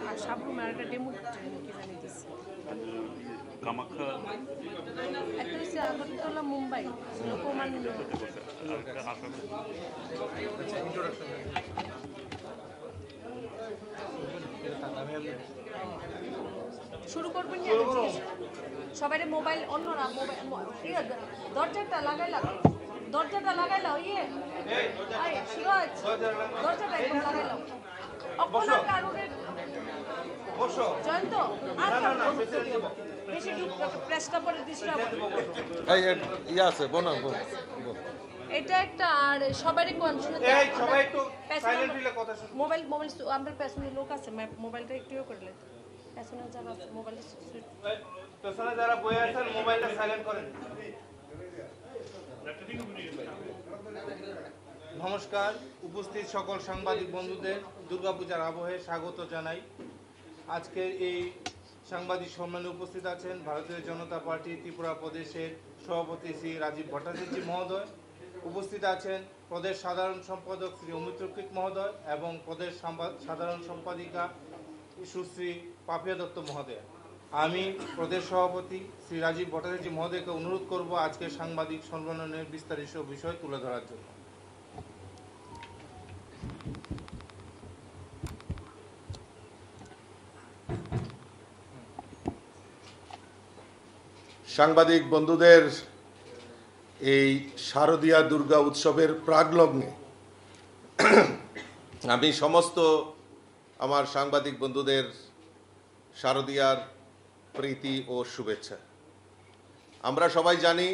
আর সাবরুমে একটা demo train কি জানি দিচ্ছে। কামাখ্যা একটা হচ্ছে আগরতলা মুম্বাই লোকমান্য। শুরু করবেন না সবাই মোবাইল অন্যরা মোবাইল দরজাটা লাগাইলাম সিরাজ দরজাটা একদম লাগাইলাম অক্ষণার কারণে জয়ন্ত বেশি প্রেসটা পরে ডিস্টার্ব আছে বোনা এটা একটা আর সবারই সবাই একটু সাইলেন্ট হইলে কথা শুনুন। মোবাইল আমরা পেছনে লোক আছে মোবাইলটা একটু করে লেন পেছনে যারা আছে মোবাইল পেছনে যারা বসে আছেন মোবাইলটা সাইলেন্ট করেন। নমস্কার, উপস্থিত সকল সাংবাদিক বন্ধুদের দুর্গাপূজার আবহে স্বাগত জানাই। আজকের এই সাংবাদিক সম্মেলনে উপস্থিত আছেন ভারতীয় জনতা পার্টি ত্রিপুরা প্রদেশের সভাপতি শ্রী রাজীব ভট্টাচার্য মহোদয়, উপস্থিত আছেন প্রদেশ সাধারণ সম্পাদক শ্রী অমিত রক্ষিত মহোদয় এবং প্রদেশ সাধারণ সম্পাদিকা সুশ্রী পাপিয়া দত্ত মহোদয়। আমি প্রদেশ সভাপতি শ্রী রাজীব ভট্টাচার্য মহোদয়কে অনুরোধ করব আজকের সাংবাদিক সম্মেলনের বিস্তারিত বিষয় তুলে ধরার জন্য। সাংবাদিক বন্ধুদের এই শারদীয়া দুর্গা উৎসবের প্রাগলগ্নে আমি সমস্ত আমার সাংবাদিক বন্ধুদের শারদীয়ার প্রীতি ও শুভেচ্ছা। আমরা সবাই জানি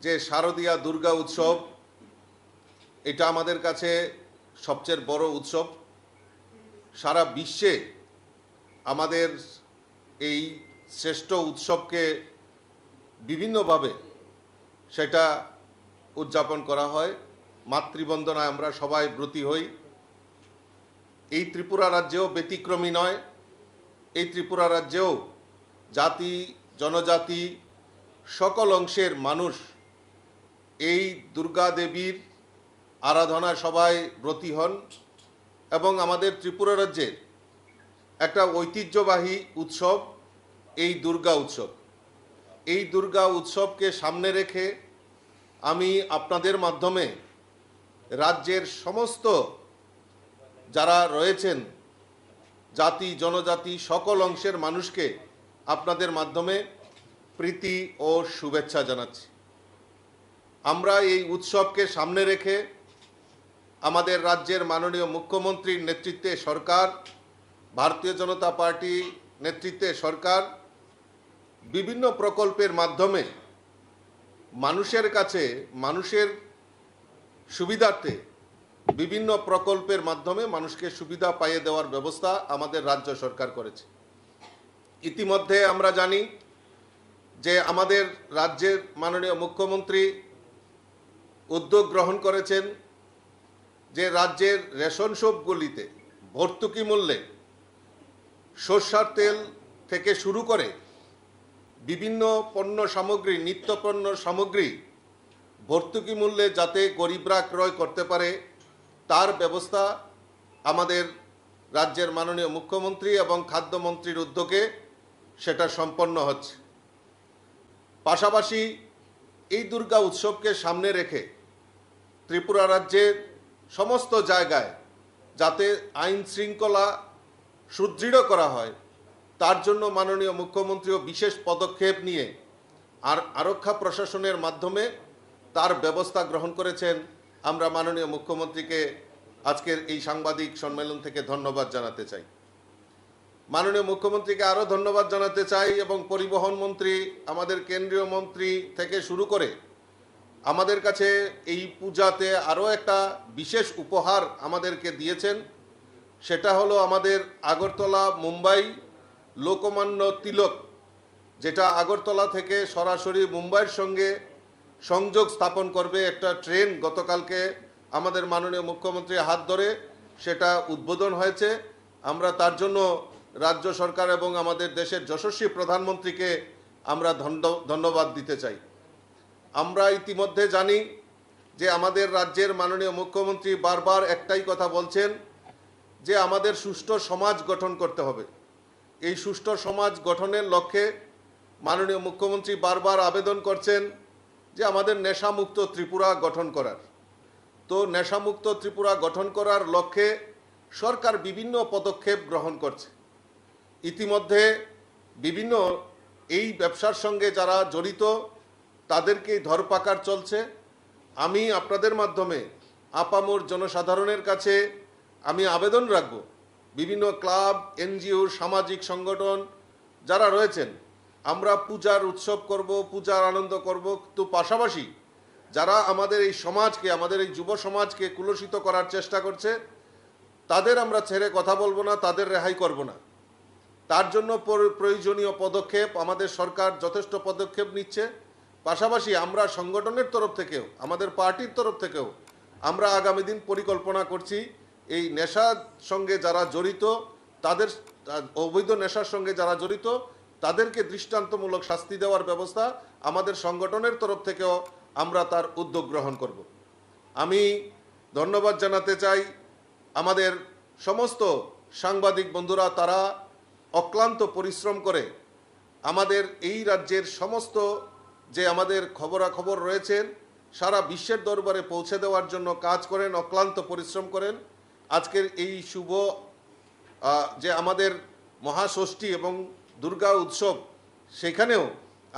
যে শারদীয়া দুর্গা উৎসব এটা আমাদের কাছে সবচেয়ে বড় উৎসব। সারা বিশ্বে আমাদের এই শ্রেষ্ঠ উৎসবকে বিভিন্নভাবে সেটা উদযাপন করা হয়। মাতৃবন্দনায় আমরা সবাই ব্রতী হই। এই ত্রিপুরা রাজ্যেও ব্যতিক্রমী নয়। এই ত্রিপুরা রাজ্যেও জাতি জনজাতি সকল অংশের মানুষ এই দুর্গা দেবীর আরাধনায় সবাই ব্রতী হন এবং আমাদের ত্রিপুরা রাজ্যের একটা ঐতিহ্যবাহী উৎসব এই দুর্গা উৎসব। এই দুর্গা উৎসবকে সামনে রেখে আমি আপনাদের মাধ্যমে রাজ্যের সমস্ত যারা রয়েছেন জাতি জনজাতি সকল অংশের মানুষকে আপনাদের মাধ্যমে প্রীতি ও শুভেচ্ছা জানাচ্ছি। আমরা এই উৎসবকে সামনে রেখে আমাদের রাজ্যের মাননীয় মুখ্যমন্ত্রীর নেতৃত্বে সরকার, ভারতীয় জনতা পার্টি নেতৃত্বে সরকার বিভিন্ন প্রকল্পের মাধ্যমে মানুষের কাছে মানুষের সুবিধার্থে বিভিন্ন প্রকল্পের মাধ্যমে মানুষকে সুবিধা পাইয়ে দেওয়ার ব্যবস্থা আমাদের রাজ্য সরকার করেছে। ইতিমধ্যে আমরা জানি যে আমাদের রাজ্যের মাননীয় মুখ্যমন্ত্রী উদ্যোগ গ্রহণ করেছেন যে রাজ্যের রেশন শপগুলিতে ভর্তুকি মূল্যে সরষের তেল থেকে শুরু করে বিভিন্ন পণ্য সামগ্রী নিত্য পণ্য সামগ্রী ভর্তুকি মূল্যে যাতে গরিবরা ক্রয় করতে পারে তার ব্যবস্থা আমাদের রাজ্যের মাননীয় মুখ্যমন্ত্রী এবং খাদ্যমন্ত্রীর উদ্যোগে সেটা সম্পন্ন হচ্ছে। পাশাপাশি এই দুর্গা উৎসবকে সামনে রেখে ত্রিপুরা রাজ্যের সমস্ত জায়গায় যাতে আইন শৃঙ্খলা সুদৃঢ় করা হয় তার জন্য মাননীয় মুখ্যমন্ত্রীও বিশেষ পদক্ষেপ নিয়ে আরক্ষা প্রশাসনের মাধ্যমে তার ব্যবস্থা গ্রহণ করেছেন। আমরা মাননীয় মুখ্যমন্ত্রীকে আজকের এই সাংবাদিক সম্মেলন থেকে ধন্যবাদ জানাতে চাই। মাননীয় মুখ্যমন্ত্রীকে আরও ধন্যবাদ জানাতে চাই এবং পরিবহন মন্ত্রী আমাদের কেন্দ্রীয় মন্ত্রী থেকে শুরু করে আমাদের কাছে এই পূজাতে আরও একটা বিশেষ উপহার আমাদেরকে দিয়েছেন। সেটা হলো আমাদের আগরতলা মুম্বাই লোকমান্য তিলক, যেটা আগরতলা থেকে সরাসরি মুম্বাইয়ের সঙ্গে সংযোগ স্থাপন করবে একটা ট্রেন। গতকালকে আমাদের মাননীয় মুখ্যমন্ত্রীর হাত ধরে সেটা উদ্বোধন হয়েছে। আমরা তার জন্য রাজ্য সরকার এবং আমাদের দেশের যশস্বী প্রধানমন্ত্রীকে আমরা ধন্যবাদ দিতে চাই। আমরা ইতিমধ্যে জানি যে আমাদের রাজ্যের মাননীয় মুখ্যমন্ত্রী বারবার একটাই কথা বলছেন যে আমাদের সুষ্ঠু সমাজ গঠন করতে হবে। এই সুষ্ঠু সমাজ গঠনের লক্ষ্যে মাননীয় মুখ্যমন্ত্রী বারবার আবেদন করছেন যে আমাদের নেশামুক্ত ত্রিপুরা গঠন করার। তো নেশামুক্ত ত্রিপুরা গঠন করার লক্ষ্যে সরকার বিভিন্ন পদক্ষেপ গ্রহণ করছে। ইতিমধ্যে বিভিন্ন এই ব্যবসার সঙ্গে যারা জড়িত তাদেরকে ধরপাকড় চলছে। আমি আপনাদের মাধ্যমে আপামর জনসাধারণের কাছে আমি আবেদন রাখব, বিভিন্ন ক্লাব, এনজিও, সামাজিক সংগঠন যারা রয়েছেন, আমরা পূজার উৎসব করব, পূজার আনন্দ করব, তো পাশাপাশি যারা আমাদের এই সমাজকে, আমাদের এই যুব সমাজকে কুলসিত করার চেষ্টা করছে তাদের আমরা ছেড়ে কথা বলবো না, তাদের রেহাই করব না। তার জন্য প্রয়োজনীয় পদক্ষেপ আমাদের সরকার যথেষ্ট পদক্ষেপ নিচ্ছে। পাশাপাশি আমরা সংগঠনের তরফ থেকেও, আমাদের পার্টির তরফ থেকেও আমরা আগামী দিন পরিকল্পনা করছি এই নেশার সঙ্গে যারা জড়িত, তাদের অবৈধ নেশার সঙ্গে যারা জড়িত তাদেরকে দৃষ্টান্তমূলক শাস্তি দেওয়ার ব্যবস্থা আমাদের সংগঠনের তরফ থেকেও আমরা তার উদ্যোগ গ্রহণ করব। আমি ধন্যবাদ জানাতে চাই আমাদের সমস্ত সাংবাদিক বন্ধুরা, তারা অক্লান্ত পরিশ্রম করে আমাদের এই রাজ্যের সমস্ত যে আমাদের খবরাখবর রয়েছেন সারা বিশ্বের দরবারে পৌঁছে দেওয়ার জন্য কাজ করেন, অক্লান্ত পরিশ্রম করেন। আজকের এই শুভ যে আমাদের মহাষষ্ঠী এবং দুর্গা উৎসব, সেখানেও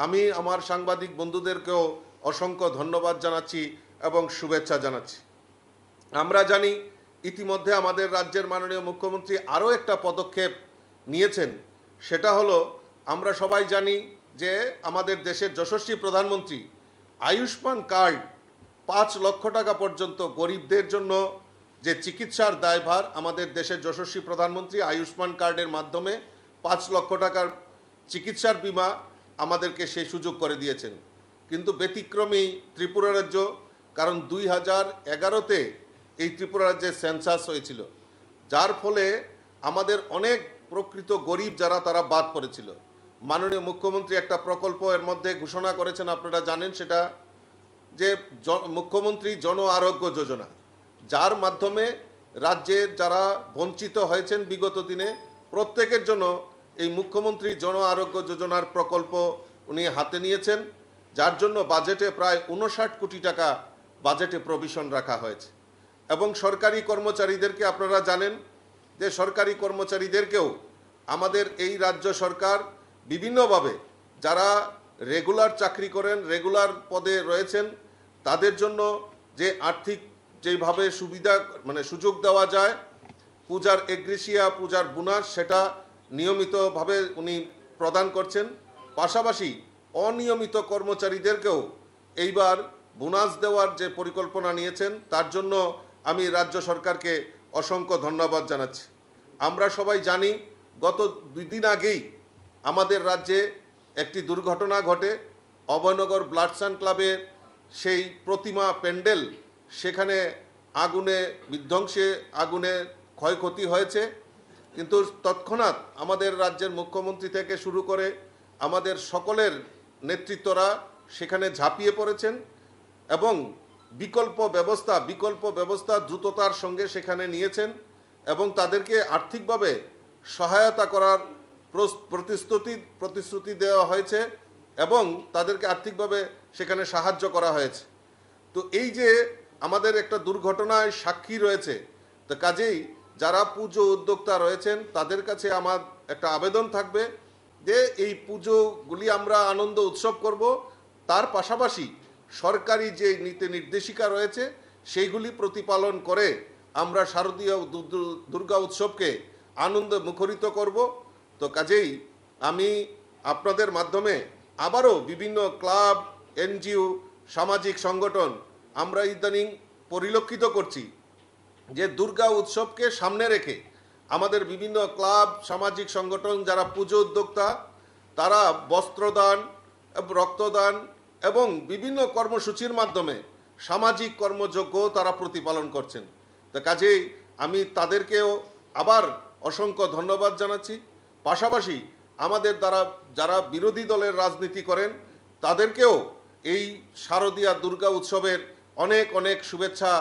আমি আমার সাংবাদিক বন্ধুদেরকেও অসংখ্য ধন্যবাদ জানাচ্ছি এবং শুভেচ্ছা জানাচ্ছি। আমরা জানি ইতিমধ্যে আমাদের রাজ্যের মাননীয় মুখ্যমন্ত্রী আরও একটা পদক্ষেপ নিয়েছেন। সেটা হলো, আমরা সবাই জানি যে আমাদের দেশের যশস্বী প্রধানমন্ত্রী আয়ুষ্মান কার্ড 5 লক্ষ টাকা পর্যন্ত গরিবদের জন্য যে চিকিৎসার দায়ভার, আমাদের দেশের যশস্বী প্রধানমন্ত্রী আয়ুষ্মান কার্ডের মাধ্যমে 5 লক্ষ টাকার চিকিৎসার বীমা আমাদেরকে সেই সুযোগ করে দিয়েছেন। কিন্তু ব্যতিক্রমী ত্রিপুরা রাজ্য, কারণ 2011-তে এই ত্রিপুরা রাজ্যে সেন্সাস হয়েছিল, যার ফলে আমাদের অনেক প্রকৃত গরিব যারা তারা বাদ পড়েছিল। মাননীয় মুখ্যমন্ত্রী একটা প্রকল্প এর মধ্যে ঘোষণা করেছেন, আপনারা জানেন সেটা, যে মুখ্যমন্ত্রী জন আরোগ্য যোজনা, যার মাধ্যমে রাজ্যের যারা বঞ্চিত হয়েছেন বিগত দিনে প্রত্যেকের জন্য এই মুখ্যমন্ত্রী জন আরোগ্য যোজনার প্রকল্প উনি হাতে নিয়েছেন, যার জন্য বাজেটে প্রায় 59 কোটি টাকা বাজেটে প্রভিশন রাখা হয়েছে। এবং সরকারি কর্মচারীদেরকে আপনারা জানেন যে সরকারি কর্মচারীদেরকেও আমাদের এই রাজ্য সরকার বিভিন্নভাবে যারা রেগুলার চাকরি করেন, রেগুলার পদে রয়েছেন, তাদের জন্য যে আর্থিক যেভাবে সুবিধা সুযোগ দেওয়া যায়, পূজার এগ্রেসিয়া, পূজার বোনাস, সেটা নিয়মিতভাবে উনি প্রদান করছেন। পাশাপাশি অনিয়মিত কর্মচারীদেরকেও এইবার বোনাস দেওয়ার যে পরিকল্পনা নিয়েছেন, তার জন্য আমি রাজ্য সরকারকে অসংখ্য ধন্যবাদ জানাচ্ছি। আমরা সবাই জানি গত 2 দিন আগেই আমাদের রাজ্যে একটি দুর্ঘটনা ঘটে। অভয়নগর ব্লাড সান ক্লাবের সেই প্রতিমা প্যান্ডেল, সেখানে আগুনে বিধ্বংসে, আগুনে ক্ষয়ক্ষতি হয়েছে। কিন্তু তৎক্ষণাৎ আমাদের রাজ্যের মুখ্যমন্ত্রী থেকে শুরু করে আমাদের সকলের নেতৃত্বরা সেখানে ঝাঁপিয়ে পড়েছেন এবং বিকল্প ব্যবস্থা দ্রুততার সঙ্গে সেখানে নিয়েছেন এবং তাদেরকে আর্থিকভাবে সহায়তা করার প্রতিশ্রুতি দেওয়া হয়েছে এবং তাদেরকে আর্থিকভাবে সেখানে সাহায্য করা হয়েছে। তো এই যে আমাদের একটা দুর্ঘটনায় সাক্ষী রয়েছে, তো কাজেই যারা পুজো উদ্যোক্তা রয়েছেন তাদের কাছে আমার একটা আবেদন থাকবে যে এই পুজোগুলি আমরা আনন্দ উৎসব করব, তার পাশাপাশি সরকারি যে নীতি নির্দেশিকা রয়েছে সেইগুলি প্রতিপালন করে আমরা শারদীয় দুর্গা উৎসবকে আনন্দে মুখরিত করব। তো কাজেই আমি আপনাদের মাধ্যমে আবারও বিভিন্ন ক্লাব, এনজিও, সামাজিক সংগঠন আমরা ইদানিং পরিলক্ষিত করছি যে দুর্গা উৎসবকে সামনে রেখে আমাদের বিভিন্ন ক্লাব, সামাজিক সংগঠন যারা পুজো উদ্যোক্তা, তারা বস্ত্রদান, রক্তদান এবং বিভিন্ন কর্মসূচির মাধ্যমে সামাজিক কর্মযজ্ঞ তারা প্রতিপালন করছেন। তো কাজেই আমি তাদেরকেও আবার অসংখ্য ধন্যবাদ জানাচ্ছি। পাশাপাশি আমাদের দ্বারা যারা বিরোধী দলের রাজনীতি করেন তাদেরকেও এই শারদীয়া দুর্গা উৎসবের অনেক অনেক শুভেচ্ছা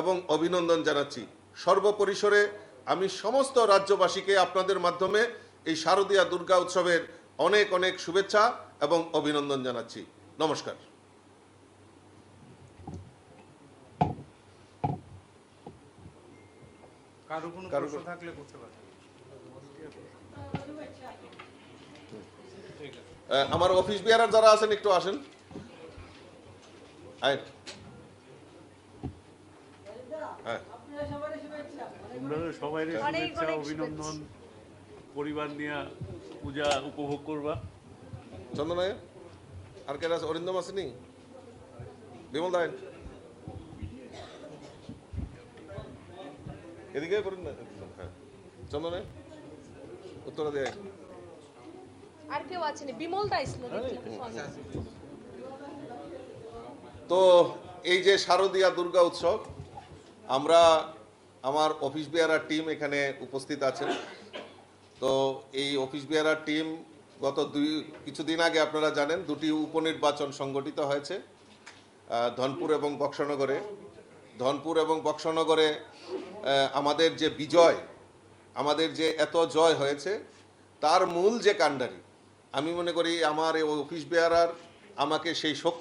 এবং অভিনন্দন জানাচ্ছি। সর্বপরিসরে আমি সমস্ত রাজ্যবাসীকে আপনাদের মাধ্যমে এই শারদীয়া দুর্গা উৎসবের অনেক অনেক শুভেচ্ছা এবং অভিনন্দন জানাচ্ছি। নমস্কার। কারো কোনো প্রশ্ন থাকলে করতে পারেন। ঠিক আছে। আমার অফিস বিয়ারার যারা আছেন একটু আসেন। আয়। হ্যাঁ, আপনাদের সবাই অনেক শুভেচ্ছা অনেক অভিনন্দন। পরিবার নিয়ে পূজা উপভোগ করবা। চন্দনায় আর কে আছে? অরিন্দম আসেনি? বিমল দায় এদিকে করেন না। হ্যাঁ, চন্দনায় উত্তরা দেয়। আর কেউ আছেনি? বিমল দা ছিল তো এই যে শারদীয়া দুর্গা উৎসব, আমরা আমার অফিস বিয়ারার টিম এখানে উপস্থিত আছেন। তো এই অফিস বিয়ারার টিম গত কিছুদিন আগে আপনারা জানেন দুটি উপনির্বাচন সংগঠিত হয়েছে ধনপুর এবং বক্সনগরে। ধনপুর এবং বক্সনগরে আমাদের যে বিজয়, আমাদের যে এত জয় হয়েছে তার মূল যে কাণ্ডারি, আমি মনে করি আমার এই অফিস বিয়ারার আমাকে সেই শক্তি